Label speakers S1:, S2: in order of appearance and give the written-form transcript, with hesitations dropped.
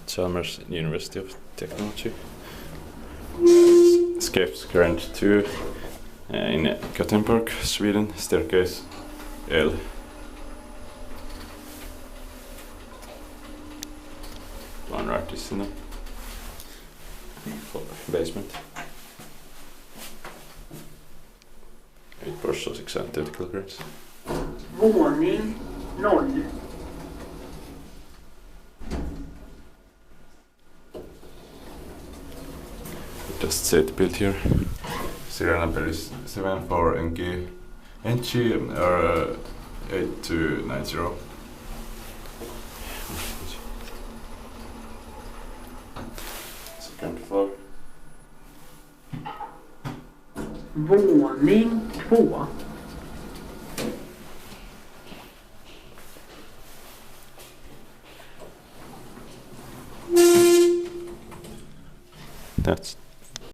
S1: Chalmers University of Technology. Skeppsgränd 2 in Gothenburg, Sweden, staircase L. One right is in the basement. 8 Borsos antithetical grades.
S2: Våning 0.
S1: Just say the build here. Serial number is 74NG or 8290. Second floor.
S2: Våning 2.
S1: That's